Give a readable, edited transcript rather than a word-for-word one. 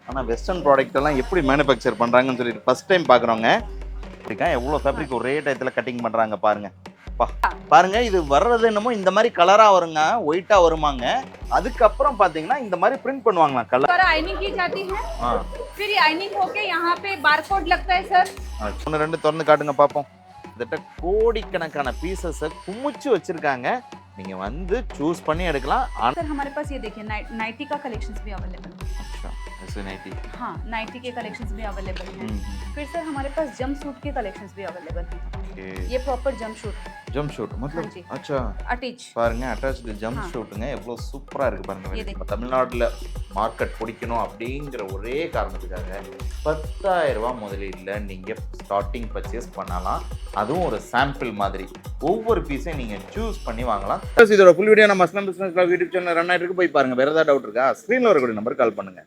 ஆனால் western product எல்லாம் எப்படி மேனுஃபேக்சர் பண்ணுறாங்கன்னு சொல்லிட்டு ஃபர்ஸ்ட் டைம் பார்க்குறோங்க. எவ்வளோ ஃபேப்ரிக் ஒரே டயத்தில் கட்டிங் பண்ணுறாங்க பாருங்க. பாருங்க இது வர்றது என்னமோ இந்த மாதிரி கலராக வருங்க, ஒயிட்டாக வருமாங்க. அதுக்கப்புறம் பார்த்தீங்கன்னா இந்த மாதிரி பிரிண்ட் பண்ணுவாங்களா கலர். आइनिंग की जाती है, फिर ये आइनिंग होके यहाँ पे बारकोड लगता है सर. ஒன்று ரெண்டு திறந்து காட்டுங்க பார்ப்போம். கிட்டத்தட்ட கோடிக்கணக்கான பீசஸை குமிச்சு வச்சிருக்காங்க. நீங்க வந்து சூஸ் பண்ணி எடுக்கலாம். सर हमारे पास ये देखिए नाइटी का कलेक्शंस भी अवेलेबल है. अच्छा ऐसे नाइटी, हाँ नाइटी के कलेक्शंस भी अवेलेबल हैं. फिर सर हमारे पास जंप सूट के कलेक्शंस भी अवेलेबल हैं. ये proper jump suit. Jump suit मतलब अच्छा अटैच பாருங்க, அட்டாச்டு ஜம்ப் ஷூட்டுங்க. எவ்வளவு சூப்பரா இருக்கு பாருங்க. நம்ம தமிழ்நாட்டுல மார்க்கெட் பிடிக்கணும் அப்படிங்கிற ஒரே காரணத்துக்காக 10,000 ரூபாய் முதலீடுல நீங்க ஸ்டார்டிங் பர்ச்சேஸ் பண்ணலாம். அதுவும் ஒரு சாம்பிள் மாதிரி ஒவ்வொரு பீஸையும் நீங்க சூஸ் பண்ணி வாங்கலாம். இதோட ஃபுல் வீடியோ நம்ம அஸ்லாம் பிசினஸ் யூடியூப் சேனல் ரன் ஆயிட்டு இருக்கு, போய் பாருங்க. வேற ஏதாவது டவுட் இருக்கா ஸ்கிரீன்ல வரக்கூடிய நம்பர் கால் பண்ணுங்க.